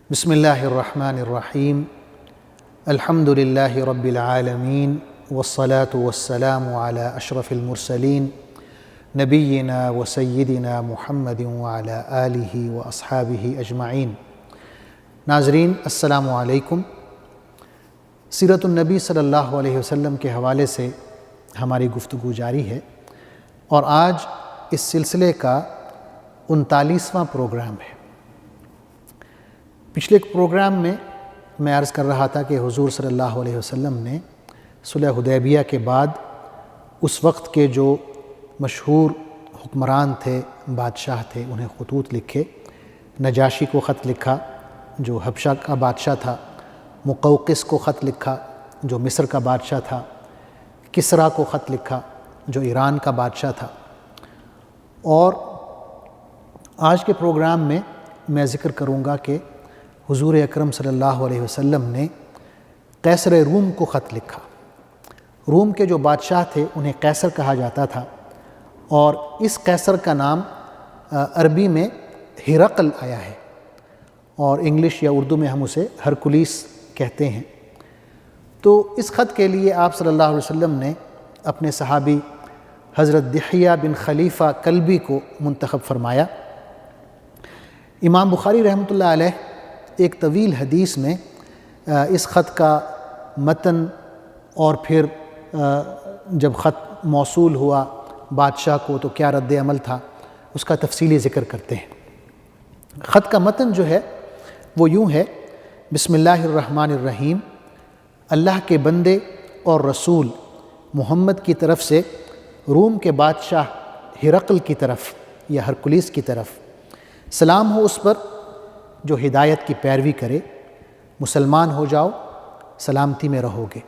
بسم اللہ الرحمن الرحیم الحمد للہ رب العالمین والصلاة والسلام علی اشرف المرسلین نبینا و سیدنا محمد وعلی آلہ و اصحابہ اجمعین۔ ناظرین السلام علیکم۔ سیرت النبی صلی اللہ علیہ وسلم کے حوالے سے ہماری گفتگو جاری ہے اور آج اس سلسلے کا 39واں پروگرام ہے۔ پچھلے پروگرام میں عرض کر رہا تھا کہ حضور صلی اللہ علیہ وسلم نے صلح حدیبیہ کے بعد اس وقت کے جو مشہور حکمران تھے، بادشاہ تھے، انہیں خطوط لکھے۔ نجاشی کو خط لکھا جو حبشہ کا بادشاہ تھا، مقوقس کو خط لکھا جو مصر کا بادشاہ تھا، کسریٰ کو خط لکھا جو ایران کا بادشاہ تھا۔ اور آج کے پروگرام میں ذکر کروں گا کہ حضور اکرم صلی اللہ علیہ وسلم نے قیصر روم کو خط لکھا۔ روم کے جو بادشاہ تھے انہیں قیصر کہا جاتا تھا، اور اس قیصر کا نام عربی میں ہرقل آیا ہے، اور انگلش یا اردو میں ہم اسے ہرکلیس کہتے ہیں۔ تو اس خط کے لیے آپ صلی اللہ علیہ وسلم نے اپنے صحابی حضرت دحیہ بن خلیفہ کلبی کو منتخب فرمایا۔ امام بخاری رحمۃ اللہ علیہ ایک طویل حدیث میں اس خط کا متن اور پھر جب خط موصول ہوا بادشاہ کو تو کیا رد عمل تھا اس کا تفصیلی ذکر کرتے ہیں۔ خط کا متن جو ہے وہ یوں ہے: بسم اللہ الرحمن الرحیم، اللہ کے بندے اور رسول محمد کی طرف سے روم کے بادشاہ ہرقل کی طرف یا ہرکلیس کی طرف، سلام ہو اس پر جو ہدایت کی پیروی کرے، مسلمان ہو جاؤ سلامتی میں رہو گے،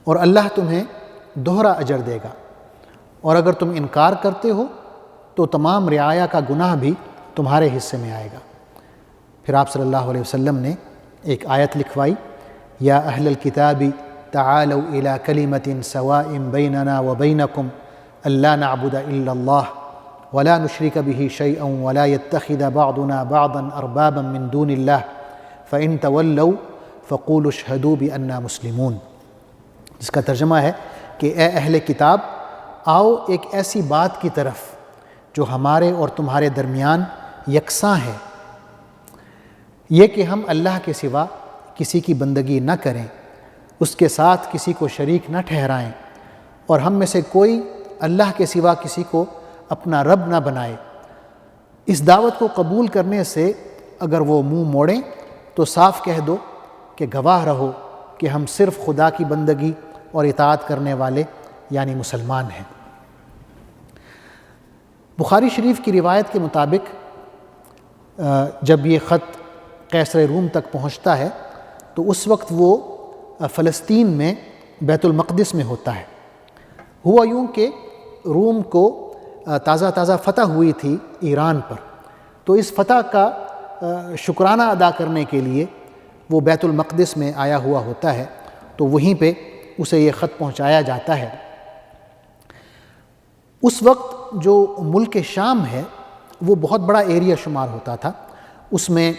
اور اللہ تمہیں دوہرا اجر دے گا، اور اگر تم انکار کرتے ہو تو تمام رعایا کا گناہ بھی تمہارے حصے میں آئے گا۔ پھر آپ صلی اللہ علیہ وسلم نے ایک آیت لکھوائی: یا اہل الکتاب تعالوا الی کلمۃ سواء بیننا وبینکم الا نعبد الا اللہ ولا نشرک بہ شیئا ولا یتخذ بعضنا بعضا اربابا من دون اللہ فإن تولوا فقولوا اشہدوا بأننا مسلمون، جس کا ترجمہ ہے کہ اے اہل کتاب، آؤ ایک ایسی بات کی طرف جو ہمارے اور تمہارے درمیان یکساں ہے، یہ کہ ہم اللہ کے سوا کسی کی بندگی نہ کریں، اس کے ساتھ کسی کو شریک نہ ٹھہرائیں، اور ہم میں سے کوئی اللہ کے سوا کسی کو اپنا رب نہ بنائے۔ اس دعوت کو قبول کرنے سے اگر وہ منہ موڑیں تو صاف کہہ دو کہ گواہ رہو کہ ہم صرف خدا کی بندگی اور اطاعت کرنے والے یعنی مسلمان ہیں۔ بخاری شریف کی روایت کے مطابق جب یہ خط قیصر روم تک پہنچتا ہے تو اس وقت وہ فلسطین میں بیت المقدس میں ہوتا ہے۔ ہوا یوں کہ روم کو تازہ فتح ہوئی تھی ایران پر، تو اس فتح کا شکرانہ ادا کرنے کے لیے وہ بیت المقدس میں آیا ہوا ہوتا ہے، تو وہیں پہ اسے یہ خط پہنچایا جاتا ہے۔ اس وقت جو ملک شام ہے وہ بہت بڑا ایریا شمار ہوتا تھا، اس میں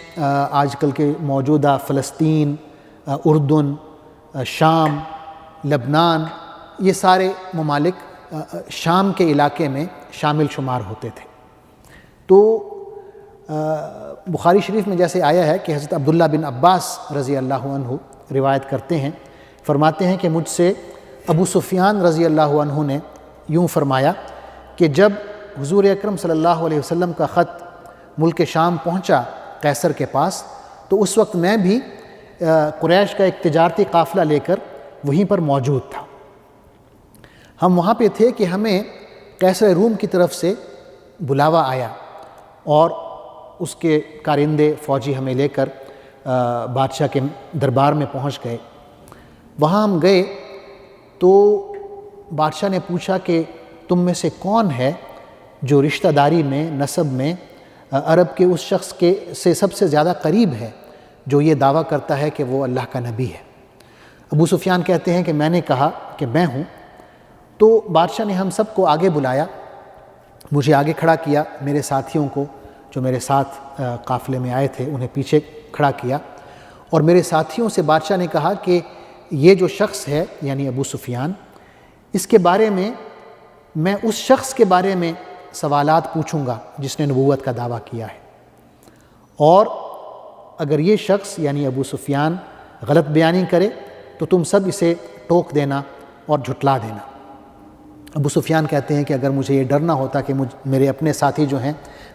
آج کل کے موجودہ فلسطین، اردن، شام، لبنان، یہ سارے ممالک شام کے علاقے میں شامل شمار ہوتے تھے۔ تو بخاری شریف میں جیسے آیا ہے کہ حضرت عبداللہ بن عباس رضی اللہ عنہ روایت کرتے ہیں، فرماتے ہیں کہ مجھ سے ابو سفیان رضی اللہ عنہ نے یوں فرمایا کہ جب حضور اکرم صلی اللہ علیہ وسلم کا خط ملک شام پہنچا قیصر کے پاس، تو اس وقت میں بھی قریش کا ایک تجارتی قافلہ لے کر وہیں پر موجود تھا۔ ہم وہاں پہ تھے کہ ہمیں قیصر روم کی طرف سے بلاوا آیا، اور اس کے کارندے فوجی ہمیں لے کر بادشاہ کے دربار میں پہنچ گئے۔ وہاں ہم گئے تو بادشاہ نے پوچھا کہ تم میں سے کون ہے جو رشتہ داری میں، نسب میں عرب کے اس شخص کے سے سب سے زیادہ قریب ہے جو یہ دعویٰ کرتا ہے کہ وہ اللہ کا نبی ہے؟ ابو سفیان کہتے ہیں کہ میں نے کہا کہ میں ہوں۔ تو بادشاہ نے ہم سب کو آگے بلایا، مجھے آگے کھڑا کیا، میرے ساتھیوں کو جو میرے ساتھ قافلے میں آئے تھے انہیں پیچھے کھڑا کیا، اور میرے ساتھیوں سے بادشاہ نے کہا کہ یہ جو شخص ہے یعنی ابو سفیان، اس کے بارے میں اس شخص کے بارے میں سوالات پوچھوں گا جس نے نبوت کا دعویٰ کیا ہے، اور اگر یہ شخص یعنی ابو سفیان غلط بیانی کرے تو تم سب اسے ٹوک دینا اور جھٹلا دینا۔ ابو سفیان کہتے ہیں کہ اگر مجھے یہ ڈر نہ ہوتا کہ میرے اپنے ساتھی جو ہیں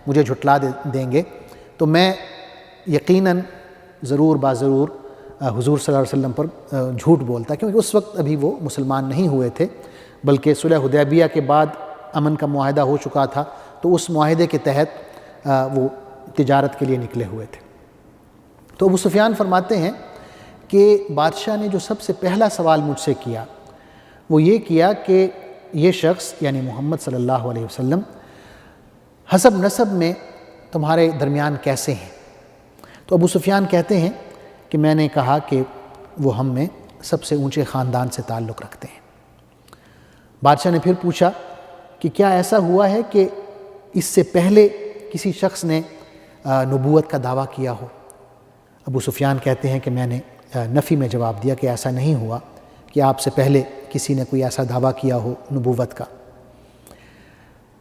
مجھے جھٹلا دیں گے تو میں یقیناً ضرور ضرور حضور صلی اللہ علیہ وسلم پر جھوٹ بولتا، کیونکہ اس وقت ابھی وہ مسلمان نہیں ہوئے تھے، بلکہ صلح حدیبیہ کے بعد امن کا معاہدہ ہو چکا تھا، تو اس معاہدے کے تحت وہ تجارت کے لیے نکلے ہوئے تھے۔ تو ابو سفیان فرماتے ہیں کہ بادشاہ نے جو سب سے پہلا سوال مجھ سے کیا وہ یہ کیا کہ یہ شخص یعنی محمد صلی اللہ علیہ وسلم حسب نسب میں تمہارے درمیان کیسے ہیں؟ تو ابو سفیان کہتے ہیں کہ میں نے کہا کہ وہ ہم میں سب سے اونچے خاندان سے تعلق رکھتے ہیں۔ بادشاہ نے پھر پوچھا کہ کیا ایسا ہوا ہے کہ اس سے پہلے کسی شخص نے نبوت کا دعویٰ کیا ہو؟ ابو سفیان کہتے ہیں کہ میں نے نفی میں جواب دیا کہ ایسا نہیں ہوا کہ آپ سے پہلے کسی نے کوئی ایسا دعویٰ کیا ہو نبوت کا۔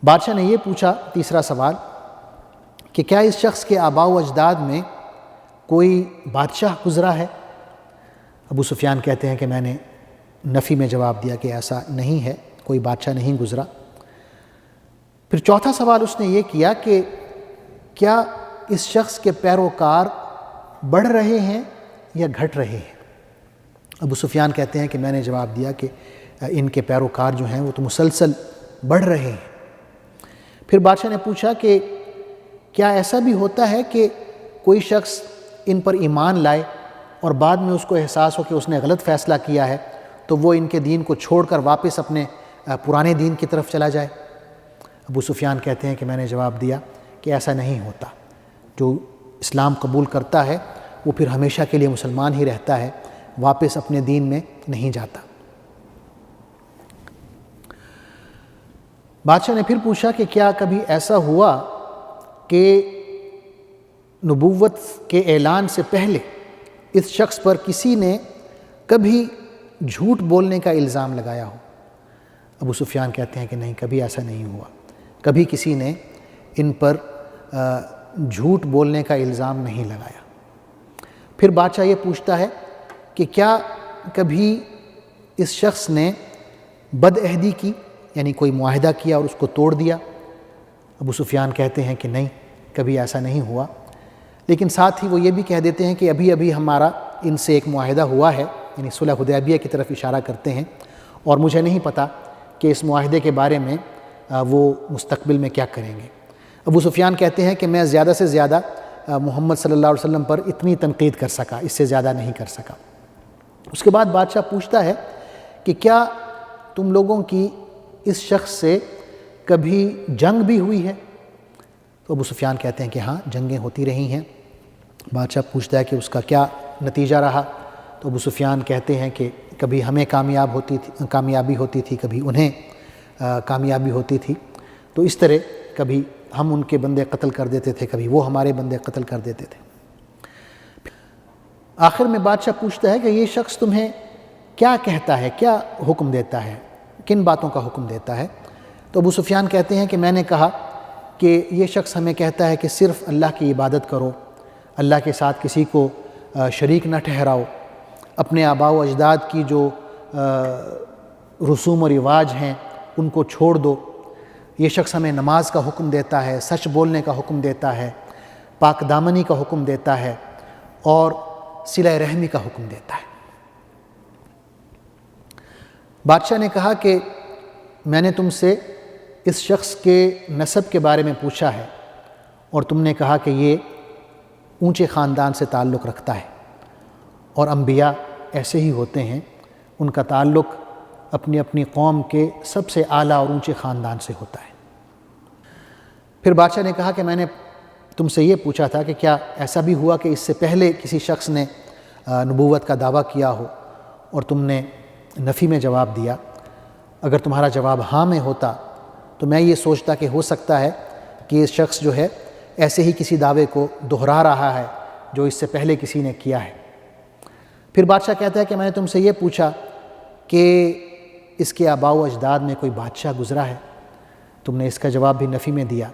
بادشاہ نے یہ پوچھا تیسرا سوال کہ کیا اس شخص کے آباء و اجداد میں کوئی بادشاہ گزرا ہے؟ ابو سفیان کہتے ہیں کہ میں نے نفی میں جواب دیا کہ ایسا نہیں ہے، کوئی بادشاہ نہیں گزرا۔ پھر چوتھا سوال اس نے یہ کیا کہ کیا اس شخص کے پیروکار بڑھ رہے ہیں یا گھٹ رہے ہیں؟ ابو سفیان کہتے ہیں کہ میں نے جواب دیا کہ ان کے پیروکار جو ہیں وہ تو مسلسل بڑھ رہے ہیں۔ پھر بادشاہ نے پوچھا کہ کیا ایسا بھی ہوتا ہے کہ کوئی شخص ان پر ایمان لائے اور بعد میں اس کو احساس ہو کہ اس نے غلط فیصلہ کیا ہے تو وہ ان کے دین کو چھوڑ کر واپس اپنے پرانے دین کی طرف چلا جائے؟ ابو سفیان کہتے ہیں کہ میں نے جواب دیا کہ ایسا نہیں ہوتا، جو اسلام قبول کرتا ہے وہ پھر ہمیشہ کے لیے مسلمان ہی رہتا ہے، واپس اپنے دین میں نہیں جاتا۔ بادشاہ نے پھر پوچھا کہ کیا کبھی ایسا ہوا کہ نبوت کے اعلان سے پہلے اس شخص پر کسی نے کبھی جھوٹ بولنے کا الزام لگایا ہو؟ ابو سفیان کہتے ہیں کہ نہیں، کبھی ایسا نہیں ہوا، کبھی کسی نے ان پر جھوٹ بولنے کا الزام نہیں لگایا۔ پھر بادشاہ یہ پوچھتا ہے کہ کیا کبھی اس شخص نے بد عہدی کی، یعنی کوئی معاہدہ کیا اور اس کو توڑ دیا؟ ابو سفیان کہتے ہیں کہ نہیں، کبھی ایسا نہیں ہوا، لیکن ساتھ ہی وہ یہ بھی کہہ دیتے ہیں کہ ابھی ہمارا ان سے ایک معاہدہ ہوا ہے، یعنی صلح حدیبیہ کی طرف اشارہ کرتے ہیں، اور مجھے نہیں پتہ کہ اس معاہدے کے بارے میں وہ مستقبل میں کیا کریں گے۔ ابو سفیان کہتے ہیں کہ میں زیادہ سے زیادہ محمد صلی اللہ علیہ وسلم پر اتنی تنقید کر سکا، اس سے زیادہ نہیں کر سکا۔ اس کے بعد بادشاہ پوچھتا ہے کہ کیا تم لوگوں کی اس شخص سے کبھی جنگ بھی ہوئی ہے؟ تو ابو سفیان کہتے ہیں کہ ہاں، جنگیں ہوتی رہی ہیں۔ بادشاہ پوچھتا ہے کہ اس کا کیا نتیجہ رہا؟ تو ابو سفیان کہتے ہیں کہ کبھی ہمیں کامیابی ہوتی تھی، کبھی انہیں کامیابی ہوتی تھی، تو اس طرح کبھی ہم ان کے بندے قتل کر دیتے تھے، کبھی وہ ہمارے بندے قتل کر دیتے تھے۔ آخر میں بادشاہ پوچھتا ہے کہ یہ شخص تمہیں کیا کہتا ہے، کیا حکم دیتا ہے، کن باتوں کا حکم دیتا ہے؟ تو ابو سفیان کہتے ہیں کہ میں نے کہا کہ یہ شخص ہمیں کہتا ہے کہ صرف اللہ کی عبادت کرو، اللہ کے ساتھ کسی کو شریک نہ ٹھہراؤ، اپنے آباء و اجداد کی جو رسوم و رواج ہیں ان کو چھوڑ دو۔ یہ شخص ہمیں نماز کا حکم دیتا ہے، سچ بولنے کا حکم دیتا ہے، پاک دامنی کا حکم دیتا ہے، اور صلہ رحمی کا حکم دیتا ہے۔ بادشاہ نے کہا کہ میں نے تم سے اس شخص کے نسب کے بارے میں پوچھا ہے اور تم نے کہا کہ یہ اونچے خاندان سے تعلق رکھتا ہے، اور انبیاء ایسے ہی ہوتے ہیں، ان کا تعلق اپنی اپنی قوم کے سب سے اعلیٰ اور اونچے خاندان سے ہوتا ہے۔ پھر بادشاہ نے کہا کہ میں نے تم سے یہ پوچھا تھا کہ کیا ایسا بھی ہوا کہ اس سے پہلے کسی شخص نے نبوت کا دعویٰ کیا ہو اور تم نے نفی میں جواب دیا؟ اگر تمہارا جواب ہاں میں ہوتا تو میں یہ سوچتا کہ ہو سکتا ہے کہ یہ شخص جو ہے ایسے ہی کسی دعوے کو دہرا رہا ہے جو اس سے پہلے کسی نے کیا ہے۔ پھر بادشاہ کہتا ہے کہ میں نے تم سے یہ پوچھا کہ اس کے آباء و اجداد میں کوئی بادشاہ گزرا ہے؟ تم نے اس کا جواب بھی نفی میں دیا۔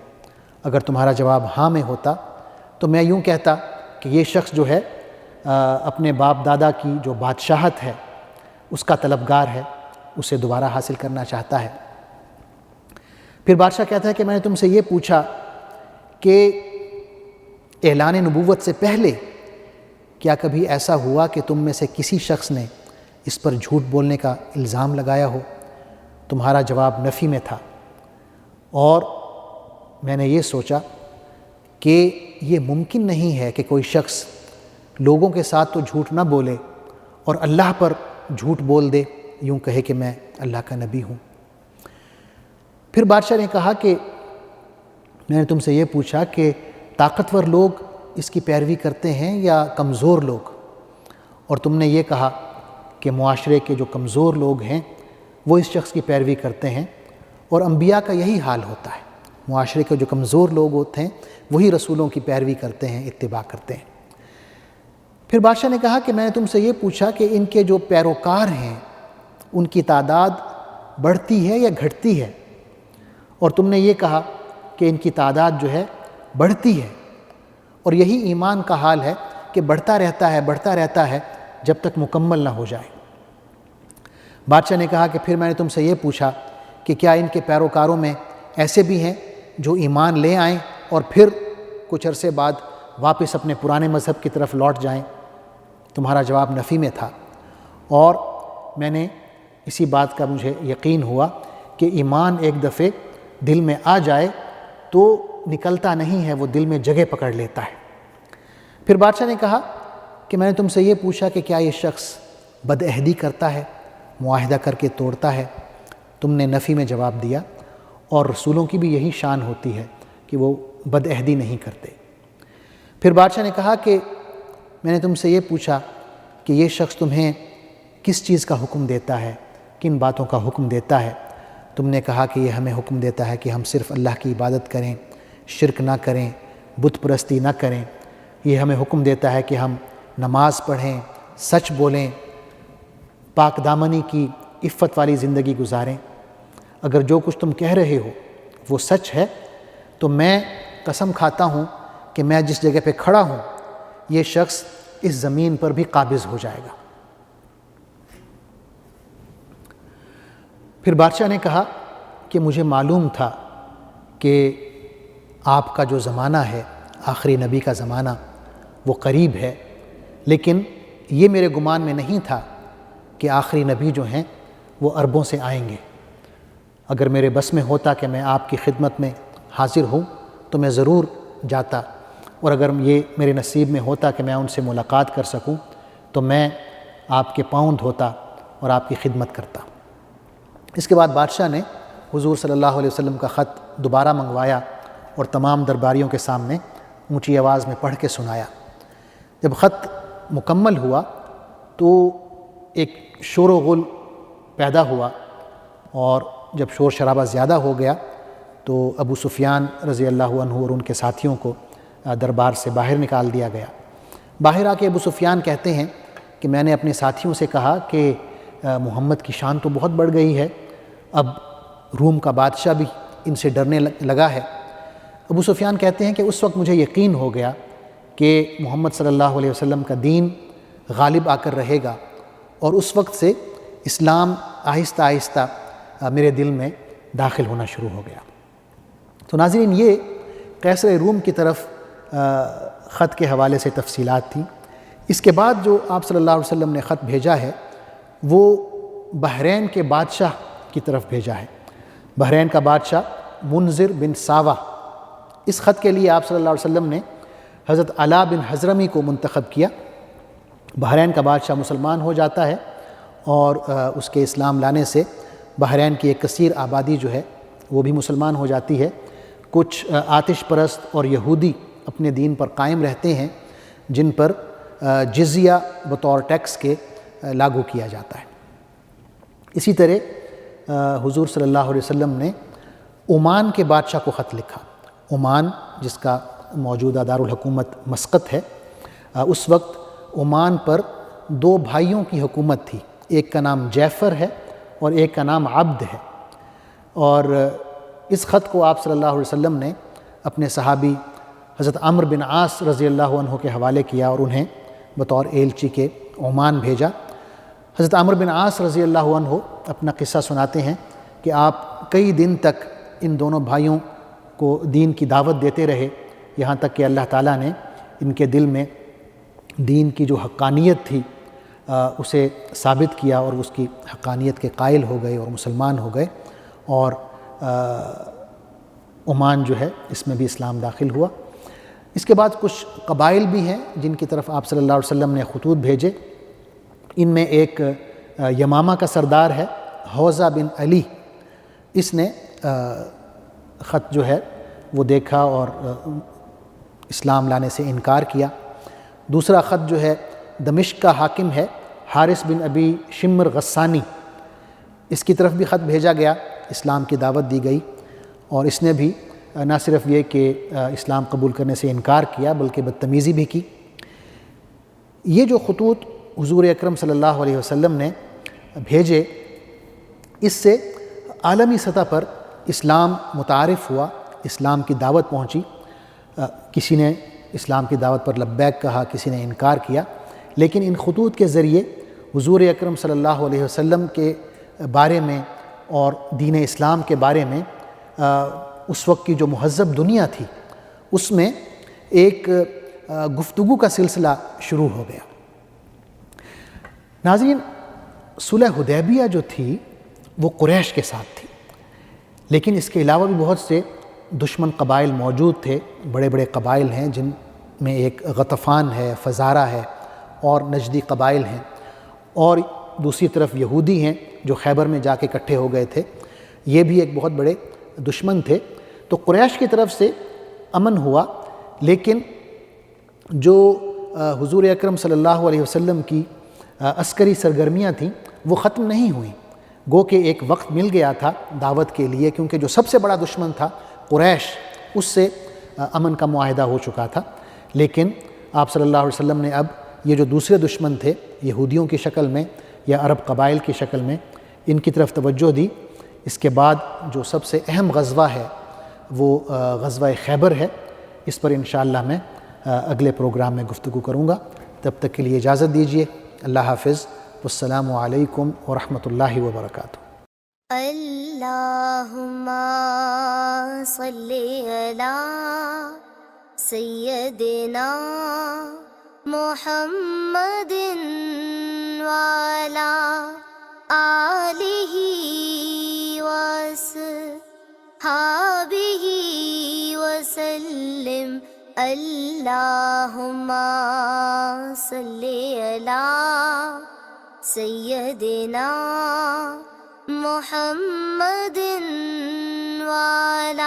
اگر تمہارا جواب ہاں میں ہوتا تو میں یوں کہتا کہ یہ شخص جو ہے اپنے باپ دادا کی جو بادشاہت ہے اس کا طلبگار ہے، اسے دوبارہ حاصل کرنا چاہتا ہے۔ پھر بادشاہ کہتا ہے کہ میں نے تم سے یہ پوچھا کہ اعلان نبوت سے پہلے کیا کبھی ایسا ہوا کہ تم میں سے کسی شخص نے اس پر جھوٹ بولنے کا الزام لگایا ہو؟ تمہارا جواب نفی میں تھا، اور میں نے یہ سوچا کہ یہ ممکن نہیں ہے کہ کوئی شخص لوگوں کے ساتھ تو جھوٹ نہ بولے اور اللہ پر جھوٹ بول دے، یوں کہے کہ میں اللہ کا نبی ہوں۔ پھر بادشاہ نے کہا کہ میں نے تم سے یہ پوچھا کہ طاقتور لوگ اس کی پیروی کرتے ہیں یا کمزور لوگ؟ اور تم نے یہ کہا کہ معاشرے کے جو کمزور لوگ ہیں وہ اس شخص کی پیروی کرتے ہیں، اور انبیاء کا یہی حال ہوتا ہے، معاشرے کے جو کمزور لوگ ہوتے ہیں وہی رسولوں کی پیروی کرتے ہیں، اتباع کرتے ہیں۔ پھر بادشاہ نے کہا کہ میں نے تم سے یہ پوچھا کہ ان کے جو پیروکار ہیں ان کی تعداد بڑھتی ہے یا گھٹتی ہے؟ اور تم نے یہ کہا کہ ان کی تعداد جو ہے بڑھتی ہے، اور یہی ایمان کا حال ہے کہ بڑھتا رہتا ہے جب تک مکمل نہ ہو جائے۔ بادشاہ نے کہا کہ پھر میں نے تم سے یہ پوچھا کہ کیا ان کے پیروکاروں میں ایسے بھی ہیں جو ایمان لے آئیں اور پھر کچھ عرصے بعد واپس اپنے پرانے مذہب کی طرف لوٹ جائیں؟ تمہارا جواب نفی میں تھا، اور میں نے اسی بات کا مجھے یقین ہوا کہ ایمان ایک دفعے دل میں آ جائے تو نکلتا نہیں ہے، وہ دل میں جگہ پکڑ لیتا ہے۔ پھر بادشاہ نے کہا کہ میں نے تم سے یہ پوچھا کہ کیا یہ شخص بدعہدی کرتا ہے، معاہدہ کر کے توڑتا ہے؟ تم نے نفی میں جواب دیا، اور رسولوں کی بھی یہی شان ہوتی ہے کہ وہ بدعہدی نہیں کرتے۔ پھر بادشاہ نے کہا کہ میں نے تم سے یہ پوچھا کہ یہ شخص تمہیں کس چیز کا حکم دیتا ہے، کن باتوں کا حکم دیتا ہے؟ تم نے کہا کہ یہ ہمیں حکم دیتا ہے کہ ہم صرف اللہ کی عبادت کریں، شرک نہ کریں، بت پرستی نہ کریں۔ یہ ہمیں حکم دیتا ہے کہ ہم نماز پڑھیں، سچ بولیں، پاک دامنی کی عفت والی زندگی گزاریں۔ اگر جو کچھ تم کہہ رہے ہو وہ سچ ہے تو میں قسم کھاتا ہوں کہ میں جس جگہ پہ کھڑا ہوں یہ شخص اس زمین پر بھی قابض ہو جائے گا۔ پھر بادشاہ نے کہا کہ مجھے معلوم تھا کہ آپ کا جو زمانہ ہے، آخری نبی کا زمانہ، وہ قریب ہے، لیکن یہ میرے گمان میں نہیں تھا کہ آخری نبی جو ہیں وہ عربوں سے آئیں گے۔ اگر میرے بس میں ہوتا کہ میں آپ کی خدمت میں حاضر ہوں تو میں ضرور جاتا، اور اگر یہ میرے نصیب میں ہوتا کہ میں ان سے ملاقات کر سکوں تو میں آپ کے پاؤں دھوتا اور آپ کی خدمت کرتا۔ اس کے بعد بادشاہ نے حضور صلی اللہ علیہ وسلم کا خط دوبارہ منگوایا اور تمام درباریوں کے سامنے اونچی آواز میں پڑھ کے سنایا۔ جب خط مکمل ہوا تو ایک شور و غل پیدا ہوا، اور جب شور شرابہ زیادہ ہو گیا تو ابو سفیان رضی اللہ عنہ اور ان کے ساتھیوں کو دربار سے باہر نکال دیا گیا۔ باہر آ کے ابو سفیان کہتے ہیں کہ میں نے اپنے ساتھیوں سے کہا کہ محمد کی شان تو بہت بڑھ گئی ہے، اب روم کا بادشاہ بھی ان سے ڈرنے لگا ہے۔ ابو سفیان کہتے ہیں کہ اس وقت مجھے یقین ہو گیا کہ محمد صلی اللہ علیہ وسلم کا دین غالب آ کر رہے گا، اور اس وقت سے اسلام آہستہ آہستہ میرے دل میں داخل ہونا شروع ہو گیا۔ تو ناظرین، یہ قیصر روم کی طرف خط کے حوالے سے تفصیلات تھیں۔ اس کے بعد جو آپ صلی اللہ علیہ وسلم نے خط بھیجا ہے وہ بحرین کے بادشاہ کی طرف بھیجا ہے۔ بحرین کا بادشاہ منذر بن ساوا، اس خط کے لیے آپ صلی اللہ علیہ وسلم نے حضرت علا بن حضرمی کو منتخب کیا۔ بحرین کا بادشاہ مسلمان ہو جاتا ہے، اور اس کے اسلام لانے سے بحرین کی ایک کثیر آبادی جو ہے وہ بھی مسلمان ہو جاتی ہے۔ کچھ آتش پرست اور یہودی اپنے دین پر قائم رہتے ہیں جن پر جزیہ بطور ٹیکس کے لاگو کیا جاتا ہے۔ اسی طرح حضور صلی اللہ علیہ وسلم نے عمان کے بادشاہ کو خط لکھا۔ عمان، جس کا موجودہ دارالحکومت مسقط ہے، اس وقت عمان پر 2 بھائیوں کی حکومت تھی، ایک کا نام جعفر ہے اور ایک کا نام عبد ہے۔ اور اس خط کو آپ صلی اللہ علیہ وسلم نے اپنے صحابی حضرت عمرو بن عاص رضی اللہ عنہ کے حوالے کیا اور انہیں بطور ایلچی کے عمان بھیجا۔ حضرت عمرو بن عاص رضی اللہ عنہ اپنا قصہ سناتے ہیں کہ آپ کئی دن تک ان دونوں بھائیوں کو دین کی دعوت دیتے رہے، یہاں تک کہ اللہ تعالیٰ نے ان کے دل میں دین کی جو حقانیت تھی اسے ثابت کیا اور اس کی حقانیت کے قائل ہو گئے اور مسلمان ہو گئے، اور عمان جو ہے اس میں بھی اسلام داخل ہوا۔ اس کے بعد کچھ قبائل بھی ہیں جن کی طرف آپ صلی اللہ علیہ وسلم نے خطوط بھیجے۔ ان میں ایک یمامہ کا سردار ہے حوزہ بن علی، اس نے خط جو ہے وہ دیکھا اور اسلام لانے سے انکار کیا۔ دوسرا خط جو ہے دمشق کا حاکم ہے حارث بن ابی شمر غسانی، اس کی طرف بھی خط بھیجا گیا، اسلام کی دعوت دی گئی، اور اس نے بھی نہ صرف یہ کہ اسلام قبول کرنے سے انکار کیا بلکہ بدتمیزی بھی کی۔ یہ جو خطوط حضور اکرم صلی اللہ علیہ وسلم نے بھیجے، اس سے عالمی سطح پر اسلام متعارف ہوا، اسلام کی دعوت پہنچی۔ کسی نے اسلام کی دعوت پر لبیک کہا، کسی نے انکار کیا، لیکن ان خطوط کے ذریعے حضور اکرم صلی اللہ علیہ وسلم کے بارے میں اور دین اسلام کے بارے میں اس وقت کی جو مہذب دنیا تھی اس میں ایک گفتگو کا سلسلہ شروع ہو گیا۔ ناظرین، صلح حدیبیہ جو تھی وہ قریش کے ساتھ تھی، لیکن اس کے علاوہ بھی بہت سے دشمن قبائل موجود تھے، بڑے بڑے قبائل ہیں جن میں ایک غطفان ہے، فزارہ ہے اور نجدی قبائل ہیں، اور دوسری طرف یہودی ہیں جو خیبر میں جا کے اکٹھے ہو گئے تھے، یہ بھی ایک بہت بڑے دشمن تھے۔ تو قریش کی طرف سے امن ہوا، لیکن جو حضور اکرم صلی اللہ علیہ وسلم کی عسکری سرگرمیاں تھیں وہ ختم نہیں ہوئیں، گو کہ ایک وقت مل گیا تھا دعوت کے لیے، کیونکہ جو سب سے بڑا دشمن تھا قریش، اس سے امن کا معاہدہ ہو چکا تھا۔ لیکن آپ صلی اللہ علیہ وسلم نے اب یہ جو دوسرے دشمن تھے یہودیوں کی شکل میں یا عرب قبائل کی شکل میں، ان کی طرف توجہ دی۔ اس کے بعد جو سب سے اہم غزوہ ہے وہ غزوہ خیبر ہے، اس پر انشاءاللہ میں اگلے پروگرام میں گفتگو کروں گا۔ تب تک کے لیے اجازت دیجیے، اللہ حافظ، والسلام علیکم ورحمۃ اللہ وبرکاتہ۔ اللہم صلی علی سیدنا محمد وعلی آلہ وصحبہ وسلم۔ اللہم صلی علی سیدنا محمد وعلی